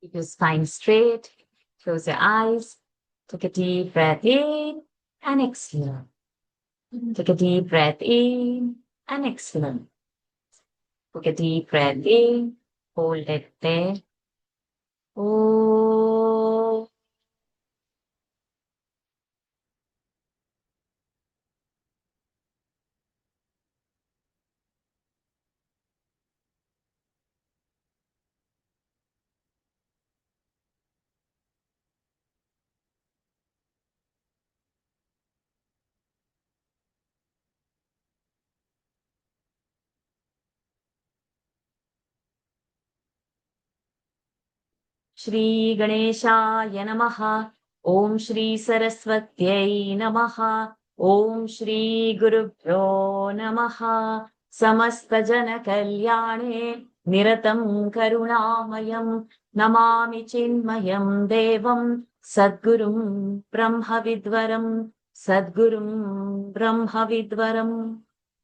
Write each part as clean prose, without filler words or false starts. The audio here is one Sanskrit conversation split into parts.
Keep your spine straight. Close your eyes. Take a deep breath in and exhale. Take a deep breath in and exhale. Take a deep breath in. Hold it there. Oh. Shri गणेशाय नमः। ओम श्री सरस्वत्यै नमः। ओम श्री गुरुभ्यो नमः। समस्त जन कल्याणे निरतं करुणामयं नमामि चिन्मयं देवं सद्गुरुं ब्रह्मविद्वरं सद्गुरुं ब्रह्मविद्वरम्।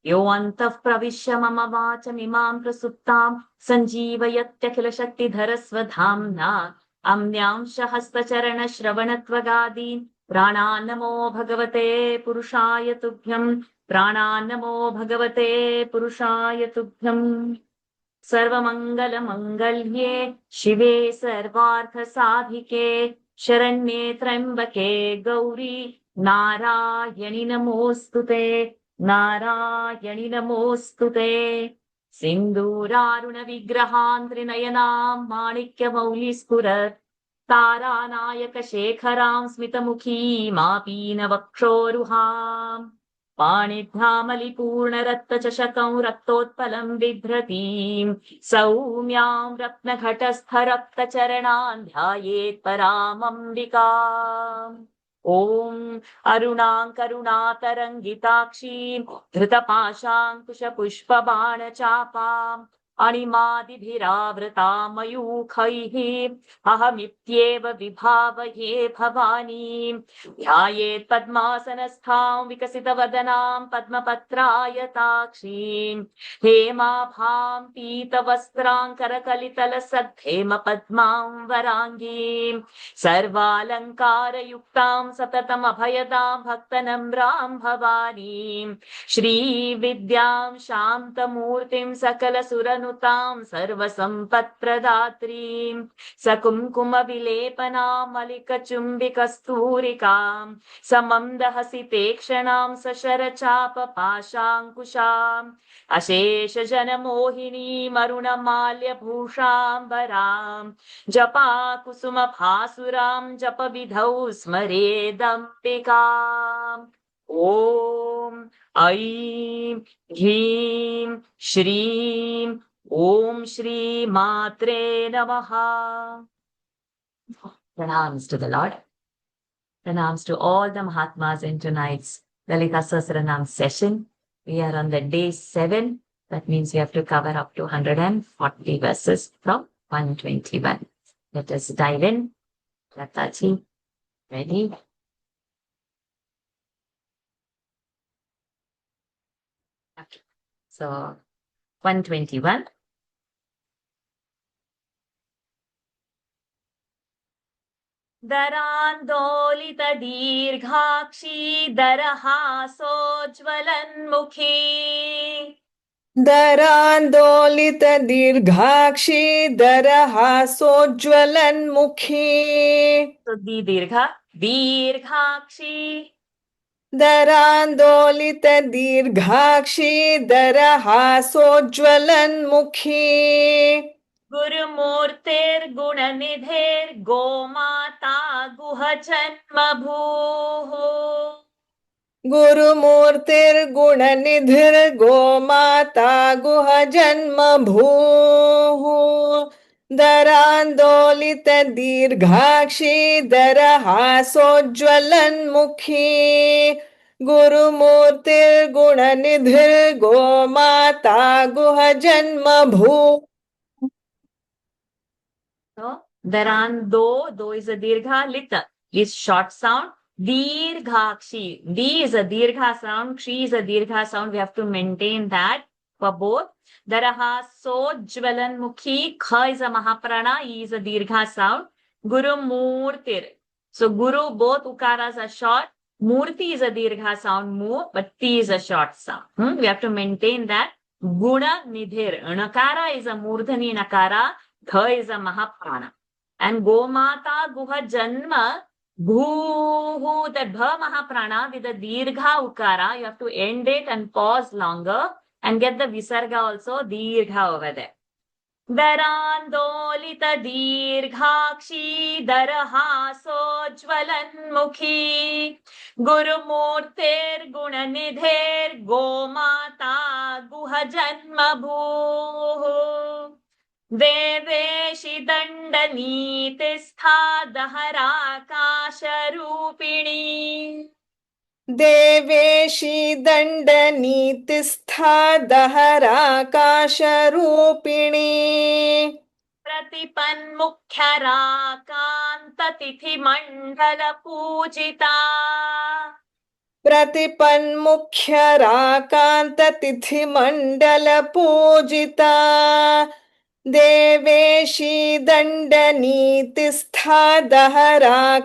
यो अन्तः प्रविश्य मम वाचमिमां प्रसुप्तां सञ्जीवयत्यखिलशक्तिधरस्वधाम्ना अम्न्यांश हस्तचरणश्रवणत्वगादीन् प्राणान्नमो भगवते पुरुषाय तुभ्यम्। प्राणान्नमो भगवते पुरुषाय तुभ्यम्। सर्वमङ्गलमङ्गल्ये शिवे सर्वार्थसाधिके शरण्ये त्र्यम्बके गौरी नारायणि नमोऽस्तुते। नारायणि नमोऽस्तुते। सिन्दूरारुणविग्रहान् त्रिनयनां माणिक्यमौलिस्फुरत् तारानायकशेखरां स्मितमुखीमापीनवक्षोरुहाम् पाणिभ्यामलिपूर्णरक्तचषकं रक्तोत्पलं बिभ्रतीं सौम्यां रत्नघटस्थरक्तचरणान् ध्यायेत् परामम्बिकाम्। ॐ अरुणां करुणातरङ्गिताक्षीं धृतपाशाङ्कुशपुष्पबाणचापाम् अणिमादिभिरावृतां मयूखैः अहमित्येव विभावये भवानीं। ध्यायेत् पद्मासनस्थां विकसितवदनां पद्मपत्रायताक्षीं हेमाभां पीतवस्त्रां करकलितलसद्धेमपद्मां वराङ्गीं सर्वालङ्कारयुक्तां सततमभयदां भक्तनम्रां भवानीं श्रीविद्यां शान्तमूर्तिं सकलसुरनुतां सर्वसम्पत्प्रदात्रीं सकुङ्कुमविलेपनां मलिकचुम्बिकस्तूरिकां समन्दहसितेक्षणां सशरचापपाशाङ्कुशाम् अशेषजनमोहिनीमरुणमाल्यभूषाम्बरां जपाकुसुमभासुरां जपविधौ स्मरेदम्बिकाम्। ॐ ऐं ह्रीं श्रीं ॐ श्रीमात्रे नमः। Pranams to the Lord. Pranams to all the Mahatmas in tonight's Lalita Sahasranam session. We are on the day 7. That means we have to cover up to 140 verses from 121. Let us dive in. Lataji, ready? Okay. So, 121. दरान्दोलितदीर्घाक्षी दरहासोज्ज्वलन्मुखी दरान्दोलितदीर्घाक्षी दरहासोज्ज्वलन्मुखी So, दीर्घाक्षी दरान्दोलितदीर्घाक्षी दरहासोज्ज्वलन्मुखी गुरुमूर्तिर्गुणनिधिर्गोमाता गुहजन्मभूः गुरुमूर्तिर्गुणनिधिर्गोमाता गुहजन्मभूः दरान्दोलितदीर्घाक्षी दरहासोज्ज्वलन्मुखी गुरुमूर्तिर्गुणनिधिर्गोमाता गुहजन्मभूः. So, do is a dirgha, lita is short sound. Dirghakshi, D is a dirgha sound, Kshi is a dirgha sound. We have to maintain that. for both. Daraha Sojvalanmukhi. Kha is a Mahaprana, E is a Dirgha sound. Guru Murtir. So Guru, both ukaras are short. Murti is a Dirgha sound, Mu, but Ti is a short sound. We have to maintain that. Guna Nidhir. Nakara is a Murdhani Nakara. Kha is a Mahaprana. And Gomata Guha Janma. Bhu, that bha mahaprana with the dirgha ukara, you have to end it and pause longer and get the visarga also dirgha over there. Darandolita dirghakshi darahaso jvalanmukhi gurumurtir gunanidher gomata guha janma bhu. देवेशि दण्डनीतिस्था दहराकाशरूपिणी देवेशी दण्डनीतिस्था दहराकाशरूपिणी प्रतिपन्मुख्यराकान्ततिथिमण्डलपूजिता प्रतिपन्मुख्यराकान्ततिथिमण्डलपूजिता देवेशी दण्डनीतिस्था दहराकाशरूपिणी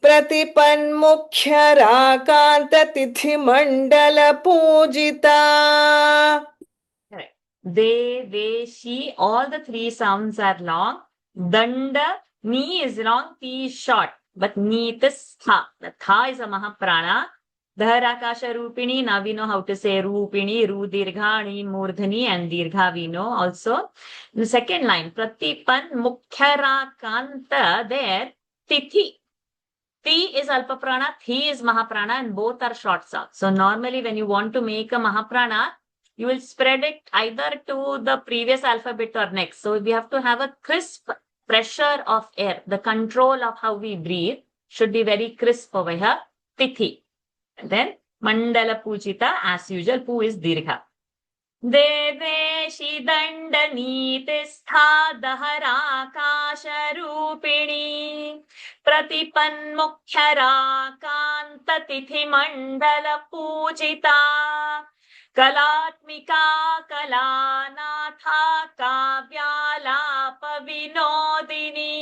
प्रतिपन्मुख्यराकान्ततिथिमण्डलपूजिता. Deveshi, all the three sounds are long. Danda, ni is long, ti is short. But nitis tha. The tha is a mahaprana. Dharakasha Rupini, now we know how to say Rupini, Ru Dirgha, Ni Murdhani, and Dirgha we know also. The second line, Pratipan Mukhyara Kanta, there, Tithi. Ti is Alpaprana, Thi is Mahaprana, and both are short sounds. So normally when you want to make a Mahaprana, you will spread it either to the previous alphabet or next. So we have to have a crisp pressure of air. The control of how we breathe should be very crisp over here. Tithi. And then Mandala Pujita, as usual, Pu is Dirgha. Deveshi Dandanitistha Daharakasha Rupini Pratipanmukhyara Kantatithi Mandala Pujita Kalatmika Kalanatha Kavyalapa Vinodini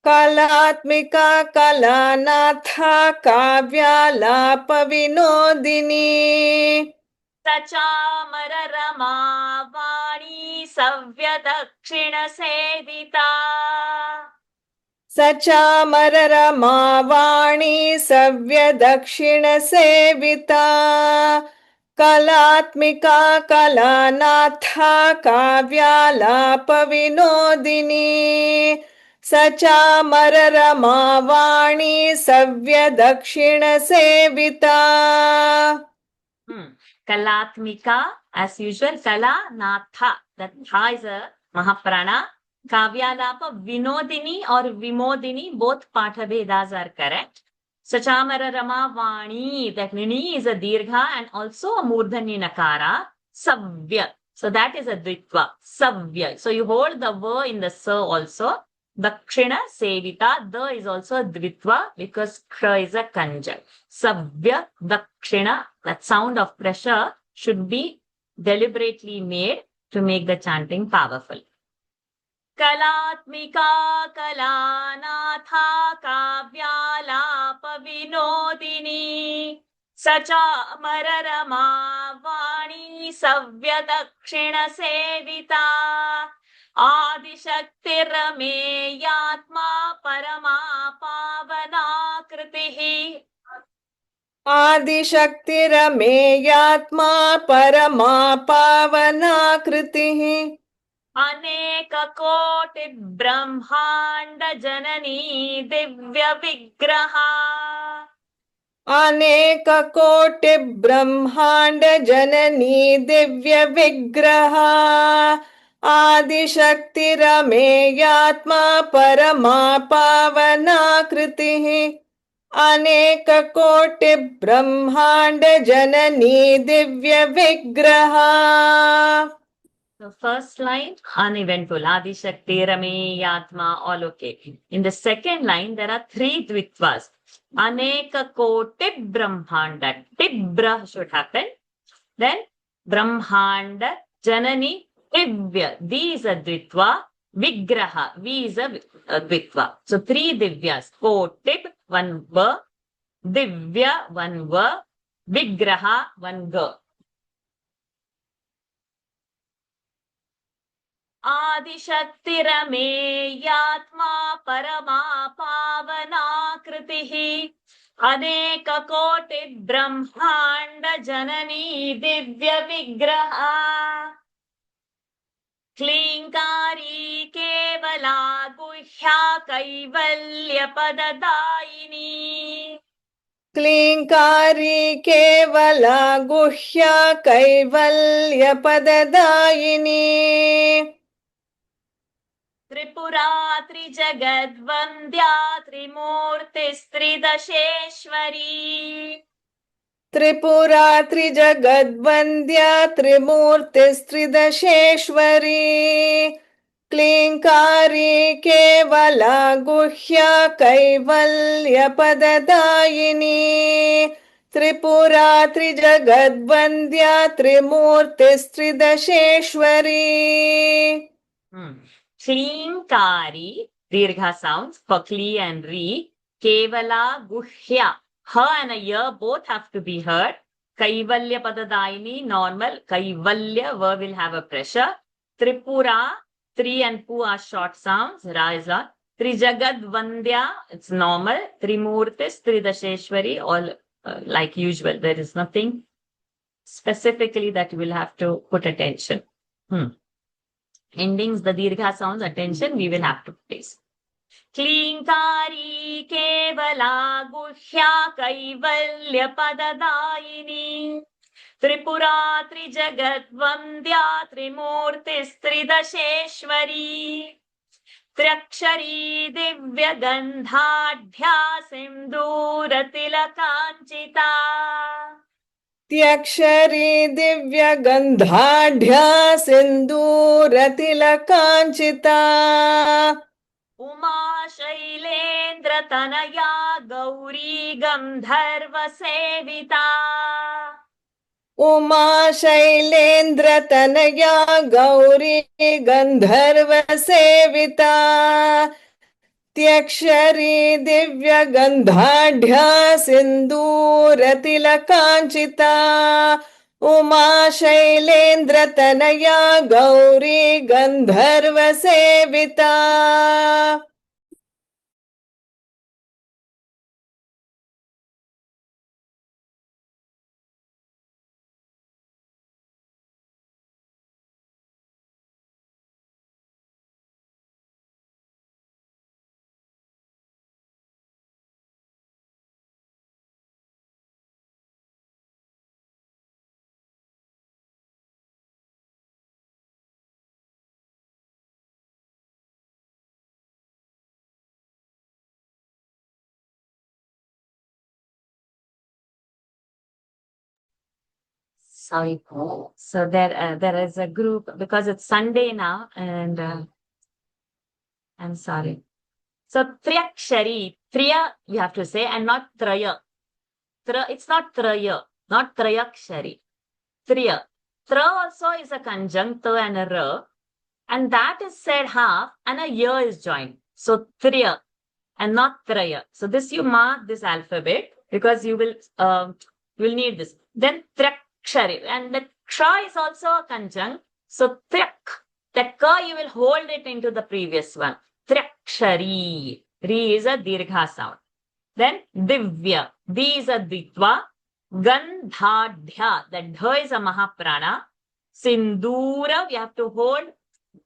कलात्मिका कलानाथा काव्यालापविनोदिनी सचामर रमावाणी सव्यदक्षिणसेविता सचामर रमावाणी सव्यदक्षिणसेविता कलात्मिका कलानाथा काव्यालापविनोदिनी सचामर रमावाणी सव्यदक्षिणसेविता. Kalatmika, as usual, Kala Natha. That Tha is a Mahaprana. Kavyalapa Vinodini or Vimodini, both Patha Vedas are correct. Sachamara Rama Vani, that Nini is a Dirgha and also a Murdhani Nakara. Savya. So that is a Dvitva. Savya. So you hold the Va in the Sa also. Dakshina Sevita. The is also a Dvitva because Kra is a Kanjal. Savya Dakshina. That sound of pressure should be deliberately made to make the chanting powerful. Kalatmika Kalanatha Kavyalapa Vinodini Sachamara Rama Vani Savyadakshina Sevita Adishakti Rameyatma Parama Pavana Kritihi आदिशक्तिरमेयात्मा परमा पावनाकृतिः अनेक कोटि ब्रह्मांड जननी दिव्य विग्रहा अनेक कोटि ब्रह्मांड जननी दिव्य विग्रहा आदिशक्तिरमेयात्मा परमा पावनाकृतिः अनेक कोटि ब्रह्मांड जननी दिव्य विग्रहा. The first line, uneventful, Adi Shakti, Rame, Yatma, all okay. In the second line, there are three Dvitvas. Aneka koti brahmanda. Tibra should happen. Then brahmanda janani divya. These are dvitva. Vigraha. These are dvitva. So 3 divyas. Kotib, 1 va. Divya, 1 va. Vigraha, 1 ga. आदिशक्तिरमेयात्मा परमा पावनाकृतिः अनेककोटि ब्रह्माण्ड जननी दिव्य विग्रहा क्लीङ्कारी केवला गुह्या कैवल्यपददायिनी क्लीङ्कारी केवला गुह्या कैवल्यपददायिनी त्रिपुरा त्रिजगद्वन्द्या त्रिमूर्तिस्त्रिदशेश्वरी त्रिपुरा त्रिजगद्वन्द्या त्रिमूर्तिस्त्रिदशेश्वरी क्लीङ्कारी केवला गुह्या कैवल्यपददायिनी Tripura त्रिजगद्वन्द्या त्रिमूर्तिस्त्रिदशेश्वरी Klingkari, dirgha sounds for kli and ri. Kevala guhya. Ha and a ya both have to be heard. Kaivalya padadaini, normal. Kaivalya, verb will have a pressure. Tripura, 3 and 2 are short sounds. Ra is on. Trijagad Vandya, it's normal. Trimurtis, Tridasheshwari, all like usual. There is nothing specifically that you will have to put attention. Endings, the dirgha sounds, attention, we will have to place. Klingkari kevala guhya kaivalya padadayini Tripura trijagat vandya trimurtis tridasheshwari Triakshari divya gandhadhya sindhuratilakancita त्यक्षरी दिव्यगन्धाढ्या सिन्दूरतिलकाञ्चिता Uma Shailendra Tanaya Gauri Gandharva सेविता Uma Shailendra Tanaya Gauri Gandharva सेविता त्यक्षरी दिव्यगन्धाढ्या सिन्दूरतिलकाञ्चिता Uma Shailendra Tanaya Gauri Gandharva सेविता Sorry. So there is a group because it's Sunday now, and I'm sorry. So Triakshari, Triya we have to say, and not Traya. It's not Traya, not Trayakshari. Triya. Tra also is a conjunct T and a R, and that is said half, and a ya is joined. So Triya and not Traya. So this you mark this alphabet because you will need this. Then Triakshari, and the Ksha is also a conjunct. So Trak, the Ka you will hold it into the previous one. Triakshari. Ri is a dirgha sound. Then Divya. D is a Ditva. Gandhadhya. That Dha is a Mahaprana. Sindhura, we have to hold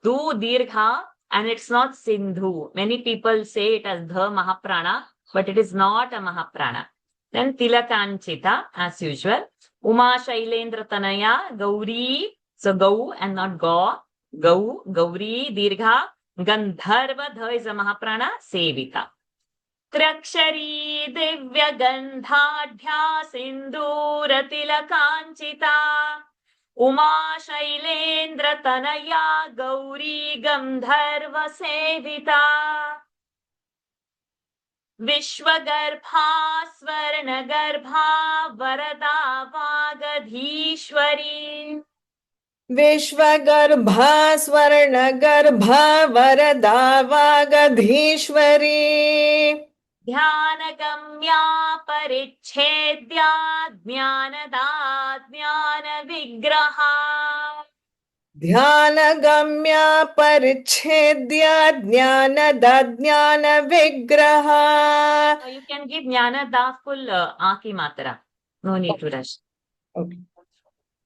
Du dirgha, and it's not Sindhu. Many people say it as Dha Mahaprana, but it is not a Mahaprana. Then Tilakanchita, as usual. Uma Shailendra Tanaya, Gauri, so Gau and not Ga. Gau, Gauri, Dirgha. Gandharva, Dha is a Mahaprana, Sevita. Trakshari, Divya Gandhadhya, Sindhura Tilakanchita. Uma Shailendra Tanaya, Gauri Gandharva Sevita. विश्वगर्भा स्वर्णगर्भा वरदा वागधीश्वरी विश्वगर्भा स्वर्णगर्भा वरदा वागधीश्वरी ध्यानगम्या परिच्छेद्या Dnyanada ज्ञानविग्रहा ध्यानगम्या परिच्छेद्या Dnyanada ज्ञानविग्रहा. You can give Jnanada full Aki Matra. No need to rush. Okay.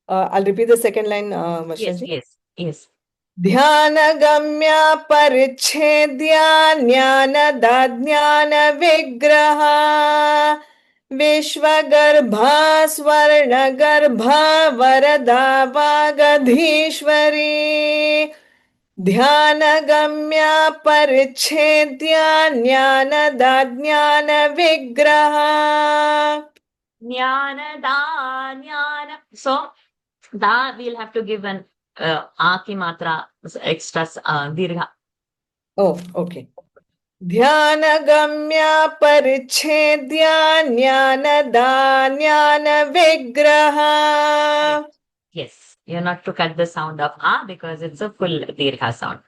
I'll repeat the second line, Yes, Varshaji. yes. ध्यानगम्या परिच्छेद्या Dnyanada ज्ञानविग्रहा विश्वगर्भा स्वर्णगर्भा वरदा वागधीश्वरी ध्यानगम्या परिच्छेद्या Dnyanada ज्ञानविग्रहा. Jnanada Jnana. So, da we'll have to give an Aki Matra extra Dirgha. Oh, okay. ध्यानगम्या परिच्छेद्या Dnyanada ज्ञानविग्रहा. Yes, you're not to cut the sound of A because it's a full Dirgha sound.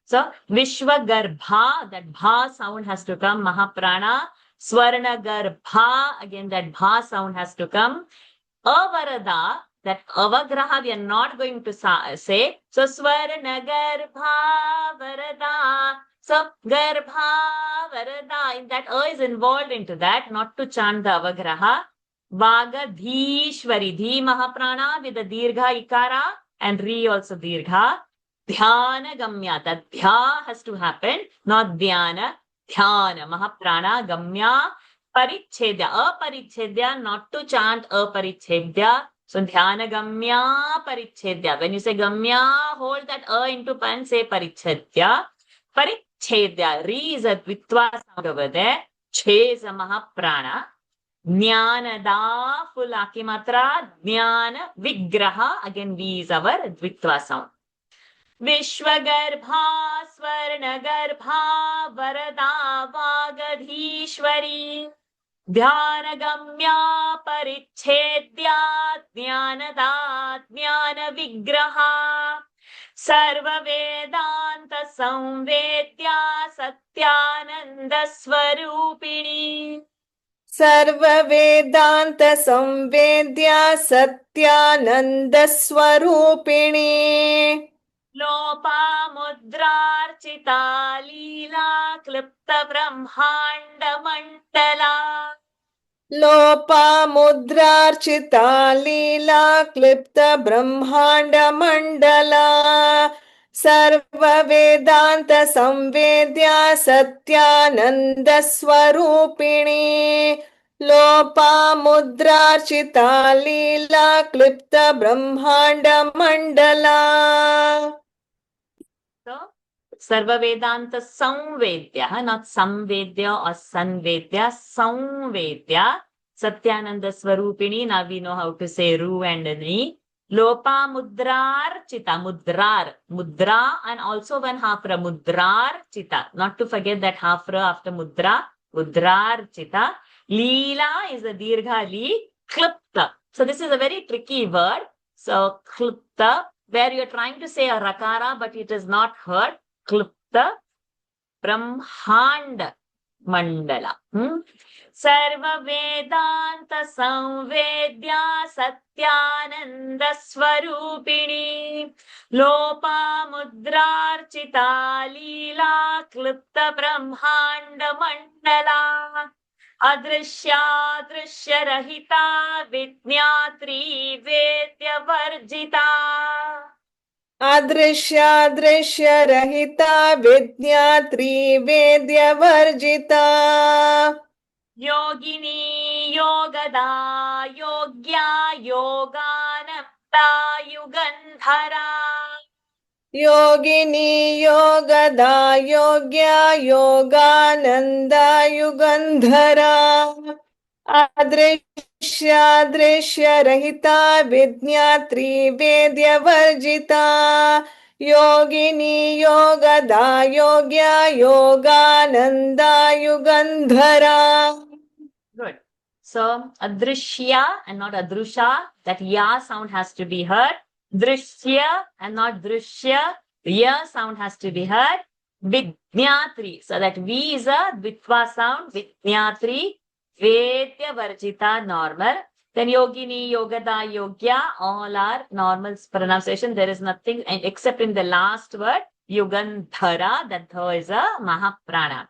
So, Vishwagarbha, that Bha sound has to come. Mahaprana. Swarnagarbha, again that Bha sound has to come. Avarada, that Avagraha we are not going to say. So, Swarnagarbha Varada. So, Garbha Varada, in that A is involved into that, not to chant the Avagraha. Vagadhishwari, Dhi Mahaprana with the Dirgha Ikara and Ri also Dirgha. Dhyana Gamya, that Dhya has to happen, not Dhyana. Dhyana, Mahaprana, Gamya, Parichedya, Aparichedya, not to chant Aparichedya. So, Dhyana Gamya, Parichedya. When you say Gamya, hold that into pan, say Parichedya. Parichedya, Re is a Dvitva sound over there. Che is a Mahaprana. Jnanada, full Akimatra. Jnana, Vigraha, again V is our Dvitva sound. विश्वगर्भा स्वर्णगर्भा वरदा वागधीश्वरी ध्यानगम्या परिच्छेद्या ज्ञानदा ज्ञानविग्रहा सर्ववेदान्त संवेद्या सत्यानन्दस्वरूपिणी सर्ववेदान्त संवेद्या सत्यानन्दस्वरूपिणी लोपामुद्रार्चिता लीला क्लिप्त ब्रह्माण्ड मण्डला लोपामुद्रार्चिता लीला क्लिप्त ब्रह्माण्ड मण्डला सर्ववेदान्त संवेद्या सत्यानन्द स्वरूपिणी लोपामुद्रार्चिता लीला क्लिप्त ब्रह्माण्ड Mandla. So, Sarva Vedanta Samvedya, not Samvedya or Sanvedya, Samvedya, Satyananda Swarupini. Now we know how to say Ru and Ni. Lopa Mudrar Chita, Mudrar, Mudra, and also one Hafra, Mudrar Chita. Not to forget that Hafra after Mudra, Mudrar Chita. Leela is a Dirgha Li, Klipta. So this is a very tricky word. So Klipta, where you're trying to say a rakara, but it is not heard. Klipta Brahmand Mandala. Sarva Vedanta Samvedya Satyananda Swarupini Lopa Mudrarchita Leela Klipta Brahmand Mandala Adrishya Drishya Rahita Vidnyatri Vedya Varjita अदृश्या दृश्य रहिता विज्ञात्री वेद्य वर्जिता योगिनी योगदा योग्या योगानप्ता युगन्धरा योगिनी योगदा योग्या योगानंदा युगंधरा अदृश्या दृश्य रहिता विज्ञात्री वेद्य वर्जिता योगिनी Yogoda योग्या Yogananda Yugandhara. Good. So, adrishya and not adrusha. That ya sound has to be heard. Drishya and not drishya. The ya sound has to be heard. Vidnyatri. So that V is a Dvitva sound. Vidnyatri. Vedya Varjita normal. Then Yogini, Yogada, Yogya, all are normal pronunciation. There is nothing except in the last word, Yugandhara, that tha is a Mahaprana.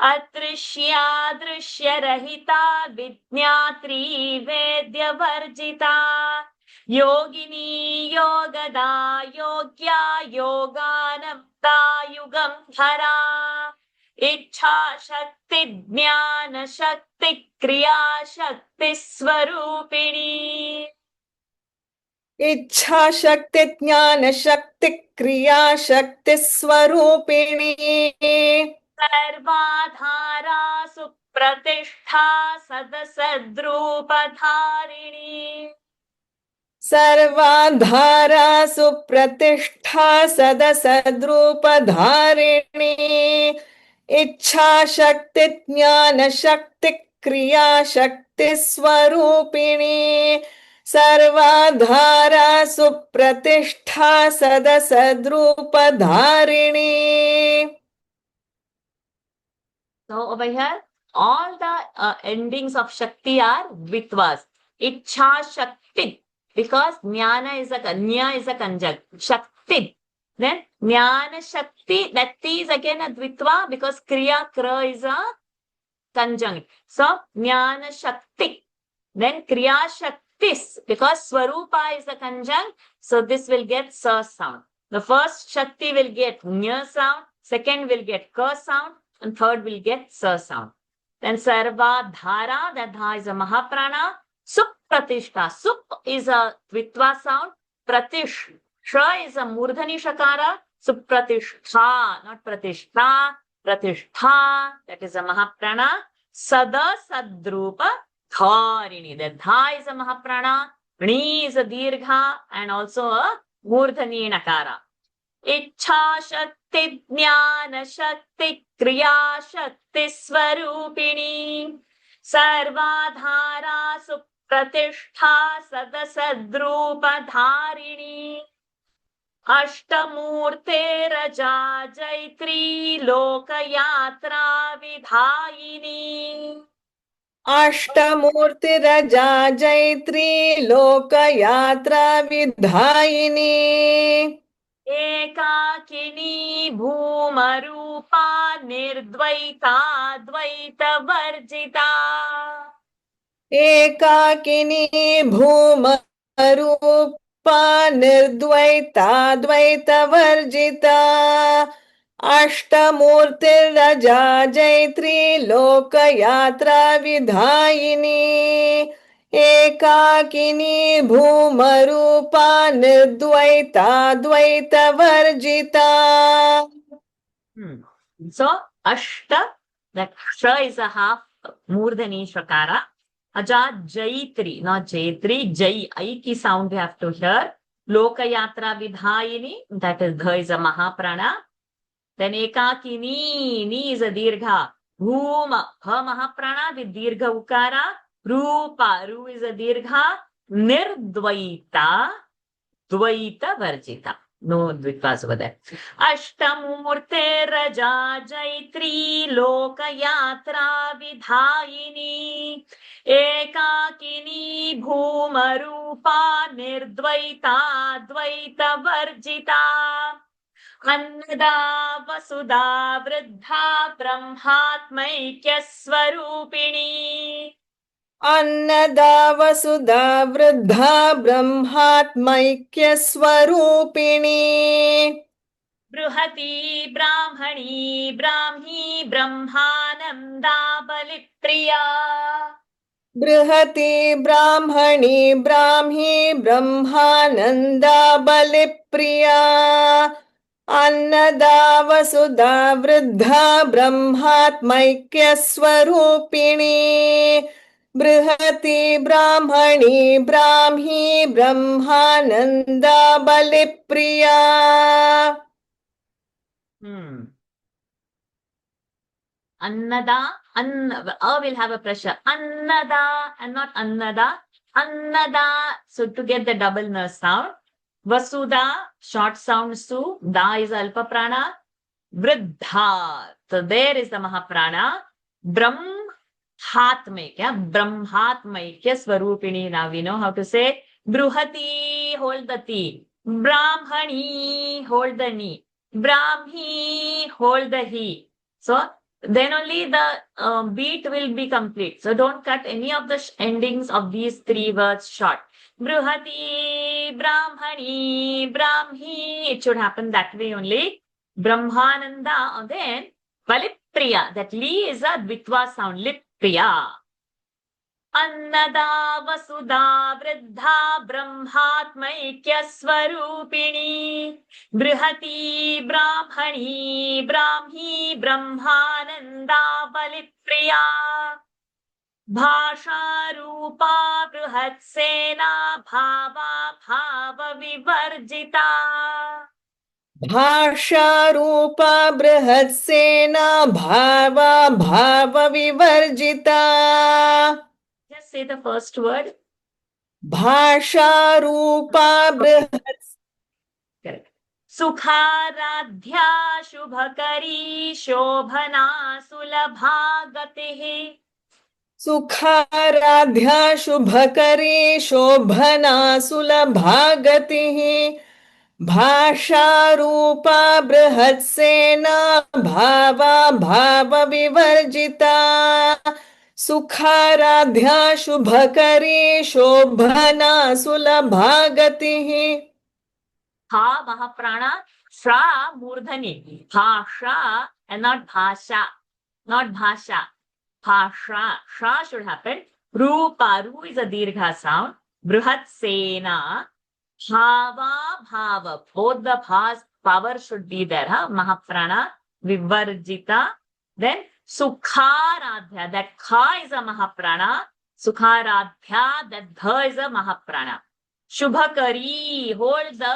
Adrishya, Drishya Rahita, Vidnyatri, Vedya Varjita, Yogini, Yogada, Yogya, Yoganamta, Yugamdhara. इच्छा शक्ति ज्ञान शक्ति क्रिया शक्ति स्वरूपिणी. इच्छा शक्ति ज्ञान शक्ति क्रिया शक्ति स्वरूपिणी. सर्वाधारा सुप्रतिष्ठा सदसद्रूपधारिणी. सर्वाधारा सुप्रतिष्ठा सदसद्रूपधारिणी. इच्छा शक्ति ज्ञान शक्ति क्रिया शक्ति स्वरूपिणी. सर्वाधारा सुप्रतिष्ठा सदसद्रूपधारिणी. So over here, all the endings of Shakti are Dvitvas. Ichha Shakti, because Jnana is a conjunct. Shakti. Then Jnana Shakti, that T is again a Dvitva because Kriya Kra is a conjunct. So Jnana Shakti. Then Kriya Shaktis, because Swarupa is a conjunct. So this will get Sa sound. The first Shakti will get Nya sound. Second will get Ka sound. And third will get Sa sound. Then Sarva Dhara, that Dha is a Mahaprana. Sup Pratishta. Sup is a Dvitva sound. Pratish. Shra is a Murdhani Shakara. Sup Pratishtha, not Pratishta. Pratishtha, that is a Mahaprana. Sada Sadrupa Dharini. The Dha is a Mahaprana. Ni is a Dirgha and also a Murdhani Nakara. इच्छा शक्ति ज्ञान शक्ति क्रिया शक्ति स्वरूपिणी. सर्वाधारा सुप्रतिष्ठा सदसद्रूपधारिणी. अष्टमूर्तेरजा जैत्री लोकयात्रा विधायिनी. अष्टमूर्तिरजा जैत्री लोकयात्रा विधायिनी. एकाकिनी भूमरूपा निर्द्वैता द्वैतवर्जिता. एकाकिनी भूमरूपा निर्द्वैता द्वैतवर्जिता. अष्टमूर्तिरजा जैत्री लोकयात्रा विधायिनी. एकाकिनी भूमरूपा निर्द्वैता द्वैतवर्जिता. So Ashta, that Shra is a half Murdhani Shakara. Aja Jaitri, not Jaitri, Jai, Aiki sound we have to hear. Lokayatra Vidhayini, that is Dha is a Mahaprana. Then Ekakini, Ni is a Dirgha. Bhuma, Ha Mahaprana with Dirgha Ukara. Rupa, Ru is a Dirgha. Nirdvaita, Dvaita Varjita. No Dvitvas over there. Ashtamurte Raja Jaitri Lokayatra Vidhayini. Ekakini Bhumarupa Nirdvaita Dvaita Varjita. Annada Vasudha Vridha Brahmatmaikya Swarupini. Annada वसुधा वृद्धा ब्रह्मात्मैक्य स्वरूपिणी. बृहती ब्राह्मणी ब्राह्मी ब्रह्मानंदा बलिप्रिया. बृहती ब्राह्मणी ब्राह्मी ब्रह्मानंदा बलिप्रिया. अन्नदा वसुधा वृद्धा ब्रह्मात्मैक्य स्वरूपिणी. बृहति ब्राह्मणी ब्राह्मी Brahmananda बलिप्रिया. Annada, A will have a pressure. Annada and not Annada. Annada. So to get the double n sound. Vasuda, short sound Su. Da is Alpa Prana. Vriddha. So there is the Mahaprana. Brahmatmaikya. Brahmatmaikya Swarupini. Now we know how to say Bruhati, hold the Ti. Brahmani, hold the Ni. Brahmi, hold the He. So then only the beat will be complete. So don't cut any of the endings of these three words short. Bruhati, Brahmani, Brahmi. It should happen that way only. Brahmananda. And then Valipriya. That Li is a Dvitva sound. Lipriya. Annada Vasuda Vriddha Brahmatmaikya Swarupini Brihati Brahmani Brahmi Brahmananda Balipriya Bhasha Rupa Brihatsena Bhava Bhava Vivarjita भाषा रूपा बृहत्सेना भावा भाव विवर्जिता. Just say the first word. भाषा रूपा बृहत्. Correct. सुखाराध्या शुभकरी शोभना सुलभा गतिः सुखाराध्या शुभकरी शोभना सुलभा गतिः. भाषा रूपा बृहत्सेना भावा भाव विवर्जिता. सुखाराध्या शुभकरी शोभना सुलभा गतिः. Ha Mahaprana, Shra Murdhani. Bhasha and not Bhasha. Not Bhasha. Bhasha. Shra should happen. Rupa. Ru is a Dirgha sound. Bruhat Sena. Bhava Bhava. Both the Bhas power should be there. Huh? Mahaprana. Vivarjita. Then Sukharadhya. That Kha is a Mahaprana. Sukharadhya. That Dha is a Mahaprana. Shubhakari. Hold the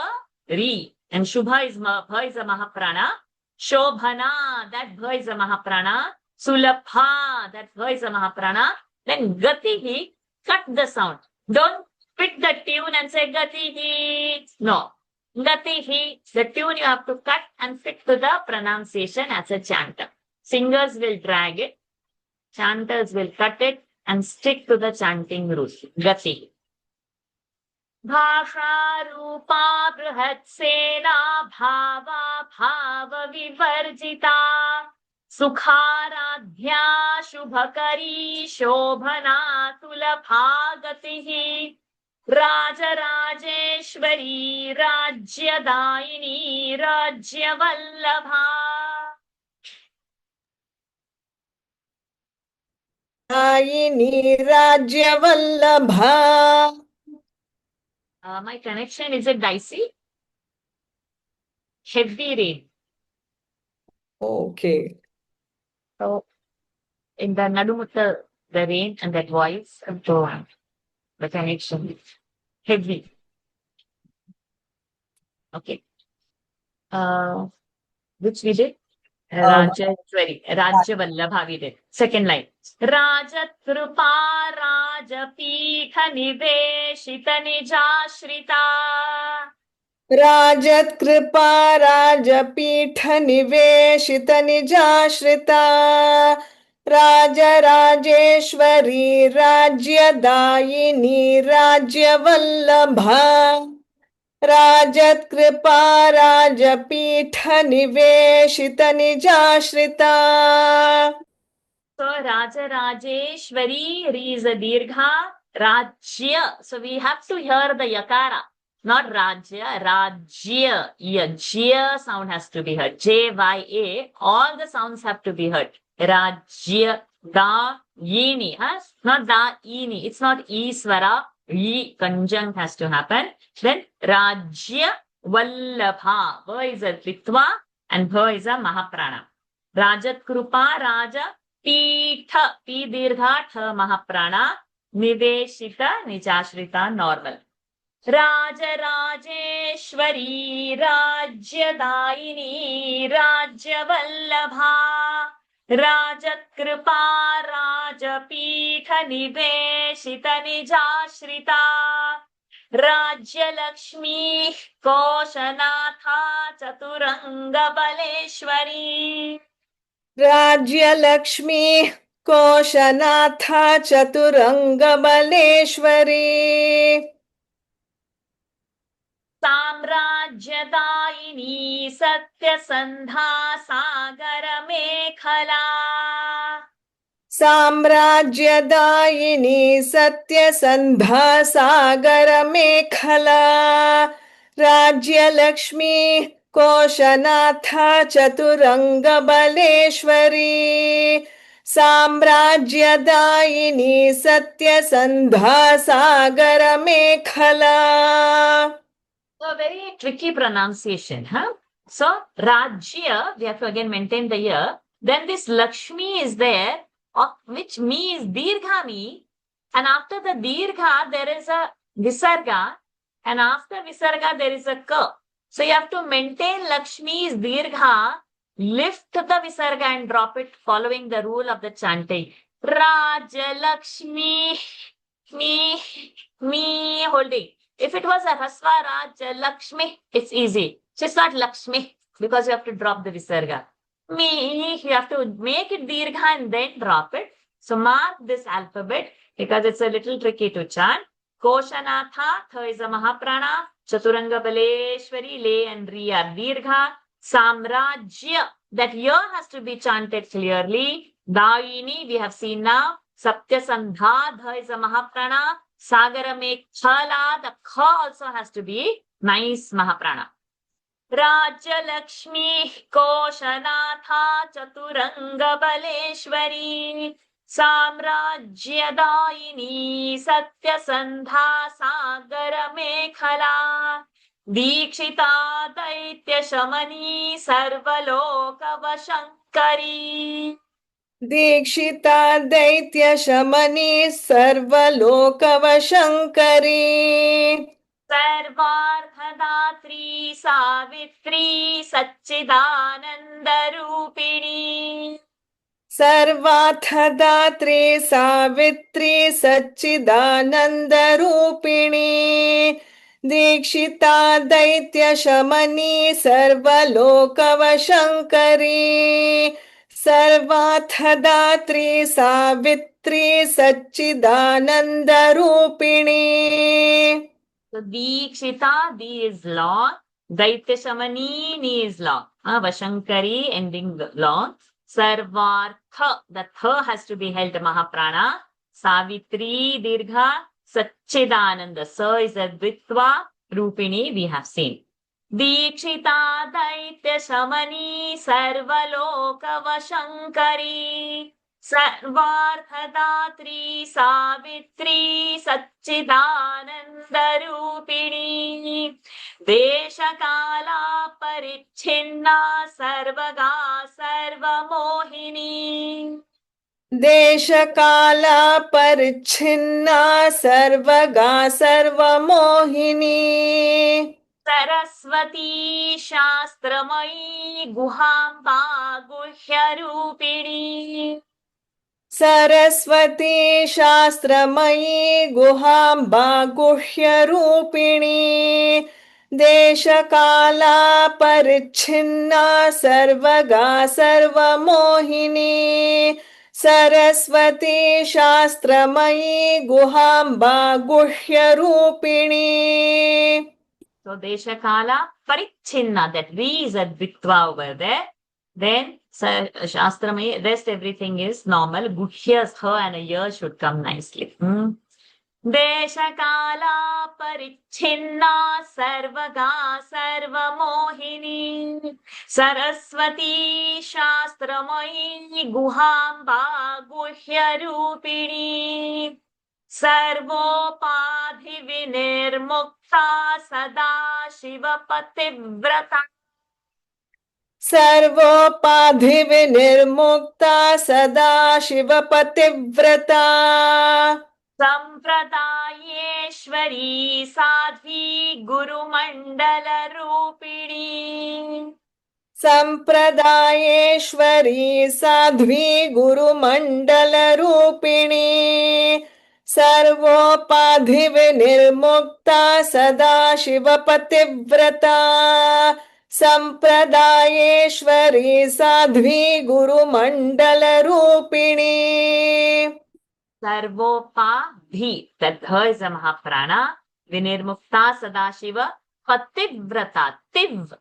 Ri. And Shubha is Bha is a Mahaprana. Shobhana, that Bha is a Mahaprana. Sulabha, that Bha is a Mahaprana. Then Gatihi, cut the sound. Don't pick the tune and say Gatihi. No. Gatihi, the tune you have to cut and fit to the pronunciation as a chanter. Singers will drag it. Chanters will cut it and stick to the chanting rules. Gatihi. भाषा रूपा बृहत्सेना भावा भाव विवर्जिता सुखाराध्या शुभकरी शोभना सुलभा गतिः Rajarajeshwari राज्यदायिनी राज्यवल्लभा दायिनी राज्यवल्लभा. My connection is it dicey? Heavy rain. Okay. So in the Nadumutta, the rain and that voice, so the connection heavy. Okay. Which we did? Rajeshwari, Rajyavallabha we did. Second line. Rajatrupa Rajapitha Niveshita Nijashrita. राजत्कृपा राजपीठ निवेशित निजाश्रिता. राजराजेश्वरी राज्यदायिनी राज्यवल्लभा. राजत्कृपा राजपीठ निवेशित निजाश्रिता. So Rajarajeshwari, Ri is a Dirgha. Rajya. So we have to hear the Yakara. Not Rajya, Rajya. Jya sound has to be heard. J-Y-A. All the sounds have to be heard. Rajya, Da, Yini. Huh? Not Da, Yini. It's not Iswara. E conjunct has to happen. Then Rajya Vallabha. Va is a Tritva and Bha is a Mahaprana. Rajat Krupa Raja Pitha. P Dirgha Tha Mahaprana. Nideshita, Nijashrita, normal. Rajarajeshwari राज्यदायिनी राज्यवल्लभा राजकृपा राजपीठनिवेशित निजाश्रिता Rajyalakshmi कोशनाथा चतुरङ्गबलेश्वरी Rajyalakshmi कोशनाथा चतुरङ्गबलेश्वरी साम्राज्यदायिनी सत्यसन्धा सागरमेखला साम्राज्यदायिनी सत्यसन्धा सागरमेखला Rajyalakshmi कोशनाथा चतुरङ्गबलेश्वरी साम्राज्यदायिनी सत्यसन्धा सागरमेखला. A very tricky pronunciation, huh? So, Rajya, we have to again maintain the year. Then this Lakshmi is there, of which Mi is Dirghami. And after the Dirgha, there is a Visarga. And after Visarga, there is a Ka. So, you have to maintain Lakshmi is Dirgha, lift the Visarga and drop it following the rule of the chanting. Raja Lakshmi, me, holding. If it was a Hasva Raj Lakshmi, it's easy. So it's not Lakshmi because you have to drop the Visarga. Me, you have to make it Dirgha and then drop it. So mark this alphabet because it's a little tricky to chant. Koshanatha, Tha is a Mahaprana. Chaturanga Baleshwari, Le and Ri are Dirgha. Samrajya, that year has to be chanted clearly. Daini, we have seen now. Satyasandha, Dha is a Mahaprana. Sagaramekhala, the Kha also has to be nice Mahaprana. Rajya Lakshmi Koshanatha Chaturanga Baleshwari Samrajyadaini Satyasandha Sagaramekhala Dikshita Daitya Shamani Sarvalokavashankari दीक्षिता दैत्य शमनी सर्वलोकवशंकरी सर्वार्थदात्री सावित्री सच्चिदानन्दरूपिणी सर्वार्थदात्री सावित्री सच्चिदानन्दरूपिणी दीक्षिता दैत्य शमनी सर्वलोकवशंकरी सर्वार्थदात्री Savitri सच्चिदानन्दरूपिणी. So Dikshita, D is long. Daitya Shamani, Ni is long. Vashankari, ending long. Sarvartha, the Tha has to be held Mahaprana. Savitri, Dirgha. Satchidananda, Sa is a Dvitva. Rupini, we have seen. Dikshita, Daitya Shamani, Sarvaloka Vashankari. सर्वार्थदात्री Savitri सच्चिदानन्दरूपिणी देशकाला परिच्छिन्ना सर्वगा सर्वमोहिनी देशकाला परिच्छिन्ना सर्वगा सर्वमोहिनी सरस्वती शास्त्रमयी गुहाम्बा गुह्यरूपिणी सरस्वती शास्त्रमयी गुहाम्बा गुह्यरूपिणी देशकाला परिच्छिन्ना सर्वगा सर्वमोहिनी Saraswati शास्त्रमयी गुहाम्बा गुह्यरूपिणी. So Deshakala Parichinna, that V is a Dvitva over there. Then Shastramai, rest everything is normal. Guhyas, her and a year should come nicely. Deshakala Parichinna Sarvaga Sarvamohini Saraswati Shastramai Guhamba Guhyarupini सर्वोपाधि विनिर्मुक्ता सदा शिवपतिव्रता सर्वोपाधि विनिर्मुक्ता सदा शिवपतिव्रता संप्रदायेश्वरी साध्वी गुरुमंडल रूपिणी संप्रदायेश्वरी साध्वी गुरुमंडल रूपिणी सर्वोपाधि विनिर्मुक्ता सदा शिवपतिव्रता संप्रदायेश्वरी साध्वी गुरुमंडल रूपिणी सर्वोपाधि, that dha is a mahaprana, vinirmukta sadashiva, pativrata, tiv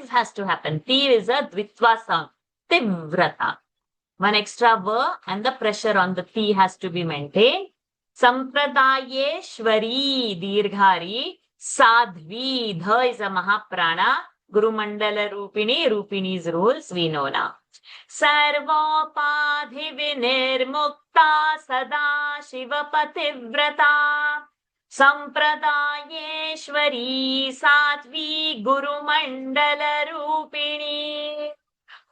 has to happen. Tiv is a dvitva sound, tivrata. One extra ver and the pressure on the ti has to be maintained. Sampradayeshwari, dirghari, sadhvi, dha is a mahaprana, Guru Mandala Rupini, Rupini's rules we know now. सर्वोपाधि विनिर्मुक्ता सदा शिवपतिव्रता संप्रदायेश्वरी साध्वी गुरुमंडल रूपिणी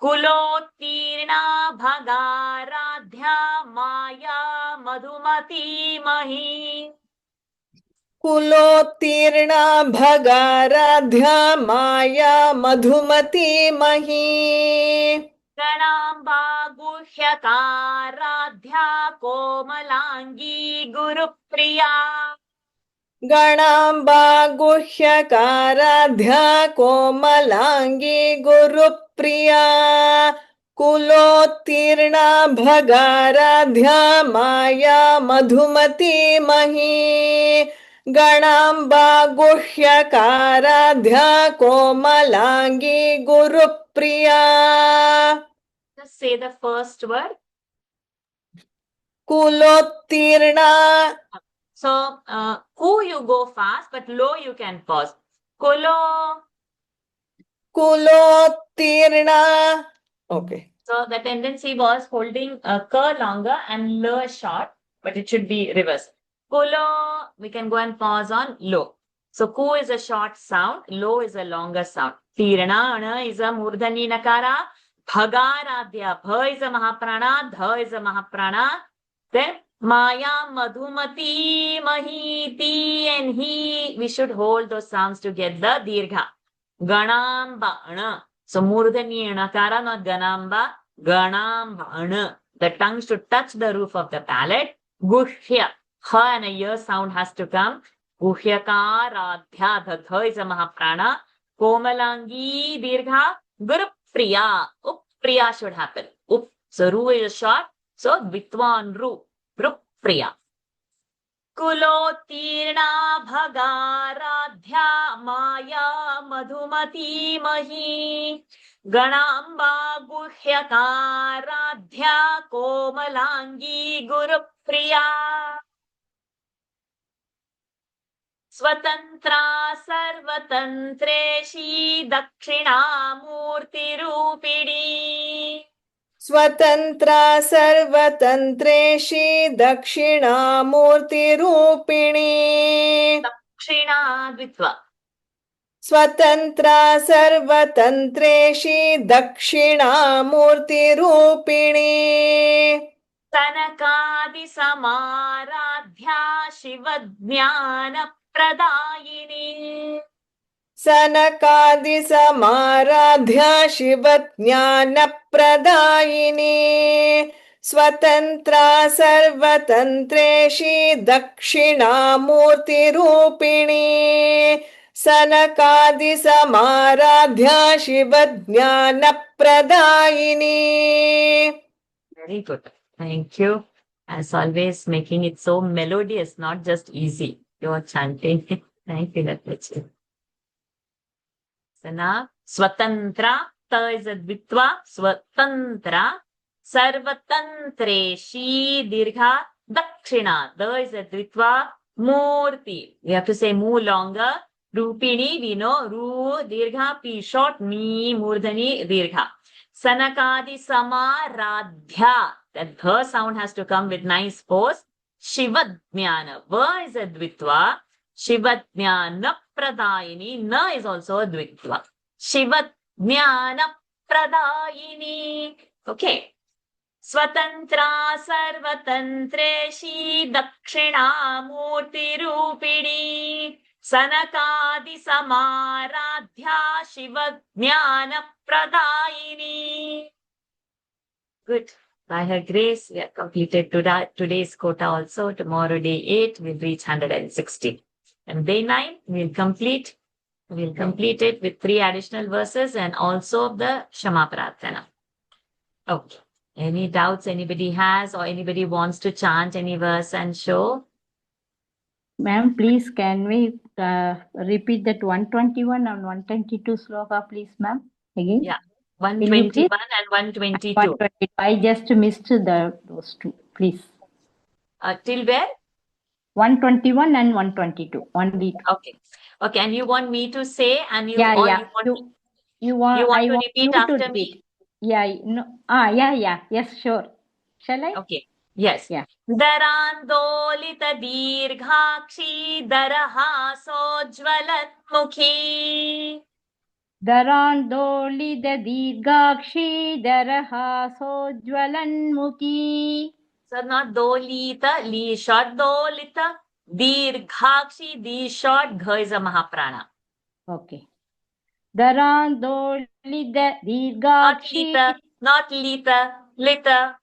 कुलोत्तीर्णा भगाराध्या माया मधुमती मही कुलोत्तीर्णा भगाराध्या माया मधुमती मही गणाम्बा गुह्यकाराध्या कोमलांगी गुरुप्रिया गणाम्बा गुह्यकाराध्या कोमलांगी गुरुप्रिया कुलोत्तीर्णा भगाराध्या माया मधुमती मही गणाम्बा गुह्यकाराध्या कोमलांगी Gurupriya. Just say the first word. Kulottirna. So, ku you go fast, but lo you can pause. Kulo. Kulottirna. Okay. So, the tendency was holding ka longer and lo short, but it should be reversed. Kulo, we can go and pause on lo. So, ku is a short sound, lo is a longer sound. Tirna, ana is a murdhani nakara. Bhagaradhya, bha is a mahaprana, dha is a mahaprana. Then Maya, Madhumati, Mahiti, and he, we should hold those sounds to get the dirgha. Ganamba, ana. So murdhani anakara, not ganamba, ganamba, ana. The tongue should touch the roof of the palate. Guhya, ha and a ear sound has to come. Guhyakaradhya, the tha is a mahaprana. Komalangi, dirgha, Guru Priya, Priya should happen. So Ru is short. So Vitwan Ru, Priya. Kulotirna Bhagaradhya Maya Madhumati Mahi Ganamba Guhyakaradhya Komalangi Guru Priya Swatantra Sarvatantreshi Dakshinamurti Rupini Swatantra Sarvatantreshi Dakshinamurti Rupini Dakshina Dvitva Swatantra Sarvatantreshi Dakshinamurti Rupini Sanakadi Samaradhya Shivajnana Pradayini Sanakadi Samaradhya Shivajnana Pradayini Swatantra Sarvatantreshi Dakshinamurti Rupini Sanakadi Samaradhya Shivajnana Pradayini. Very good. Thank you. As always, making it so melodious, not just easy. You're chanting. Thank you, Latachi. So now, Swatantra, ta is a dvitva, Swatantra, Sarvatantreshi, dirgha, Dakshina, da is a dvitva, Murti. We have to say mu longer. Rupini, we know, Ru, dirgha, P short, Mi, Murdhani, dirgha. Sanakadi Samaradhya. That dha sound has to come with nice pause. Shivadhyana. Va is a dvitva. Shivadhyana pradayini. Na is also a dvitva. Shivadhyana pradayini. Okay. स्वतन्त्रा सर्वतन्त्रेशी दक्षिणामूर्तिरूपिणी सनकादिसमाराध्या शिवज्ञानप्रदायिनी. Good. By her grace, we have completed today's quota also. Tomorrow, day 8, we'll reach 160. And day 9, we'll complete it with 3 additional verses and also the Shama Prarthana. Okay. Any doubts anybody has or anybody wants to chant any verse and show? Ma'am, please can we repeat that 121 and 122 sloka, please, ma'am? Again? Yeah. Will you 121 please? and 122. 122. I just missed those two, please. Till where? 121 and 122. Only. Okay. Okay. And you want me to say and you Yeah, or yeah. you want I to want repeat you after to me? repeat. Yeah, no. Yeah. Yes, sure. Shall I? Okay. Yes. Yeah. दरान्दोलित दीर्घाक्षी दरहासोज्ज्वलन्मुखी दरान्दोलित दीर्घाक्षी दरहासोज्ज्वलन्मुखी. So not dolita, li short dolita, dirghakshi, di short, gha is a mahaprana. Okay. Darandolida Dirgakshi Not lita, lita.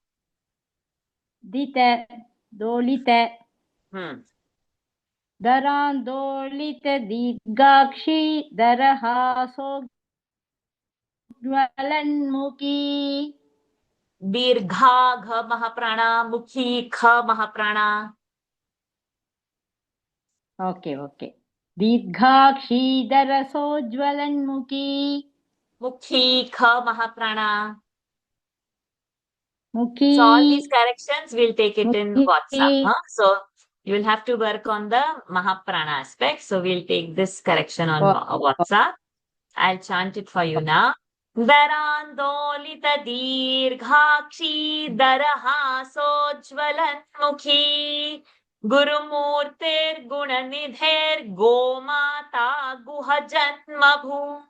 Dita Dolita Darandolita Dirgakshi Darahaso Jwalanmuki. Dirgha, gha mahaprana, mukhi, kha mahaprana. Okay. Dirghakshi Daraso Jwalanmuki. Mukhi, kha mahaprana. Mukhi. So all these corrections, we'll take it in Mukhi. WhatsApp. Huh? So you will have to work on the mahaprana aspect. So we'll take this correction on WhatsApp. I'll chant it for you now. Darandolita dirghakshi darahasojjwalanmukhi Gurumurtir gunanidher gomata guhajanmabhu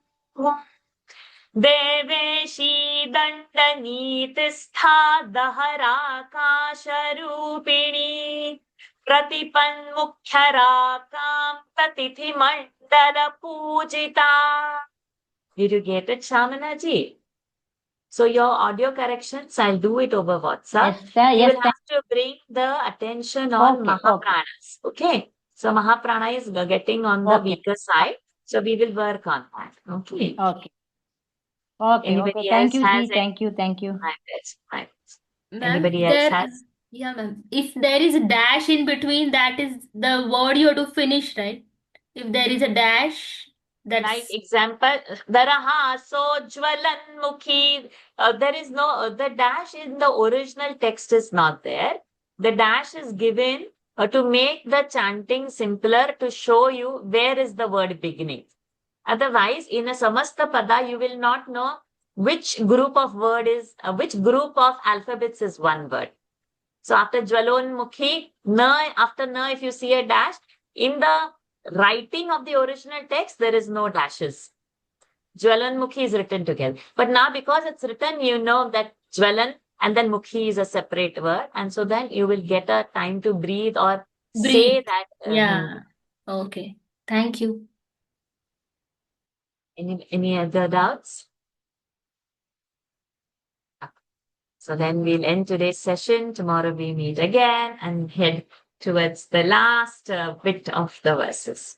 Deveshi dandanitistha daharakasharupini Pratipanmukharakam tatithi mandala pujita. Did you get it, Shamana ji? So your audio corrections, I'll do it over WhatsApp. Yes, you will have to bring the attention on Mahapranas. Okay. So Mahaprana is getting on the weaker side. So we will work on that. Okay. Anybody Thank else you, has Ji. Thank you. My best. Ma'am, Anybody else has? Yeah, ma'am. If there is a dash in between, that is the word you have to finish, right? If there is a dash, that's Like example, Daraha Sojjwalanmukhi. There is no, the dash in the original text is not there. The dash is given to make the chanting simpler, to show you where is the word beginning. Otherwise, in a Samasta Pada, you will not know which group of word is, which group of alphabets is one word. So after Jwalonmukhi, na, after na, if you see a dash, in the writing of the original text, there is no dashes. Jwalanmukhi is written together. But now because it's written, you know that Jwalan and then Mukhi is a separate word. And so then you will get a time to breathe or say that. yeah. Okay. Thank you. Any other doubts? So then we'll end today's session. Tomorrow we meet again and head towards the last bit of the verses.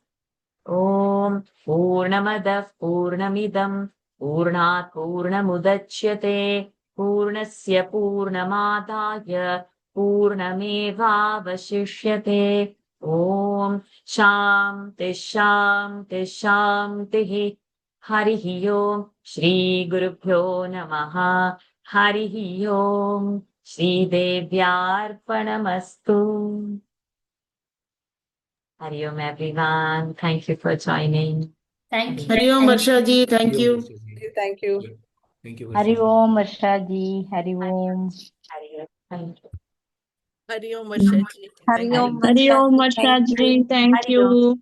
Om Purnamadav Purnamidam Purnat Purnamudachyate Purnasya Purnamadaya Purnamevavashishyate Om Shanti Shanti Shanti Harihi Om Shri Gurubhyo Namaha Harihi Om Shri Devyarpanamastu. Hari Om everyone. Thank you for joining. Thank you. Hari Om Varsha ji, thank you. Thank you. Thank you. Hari Om Varsha ji. Hari Om. Hari Om. Thank you. Hari Om Varsha ji. Hari Om Hari Varsha ji. Thank you. Thank you.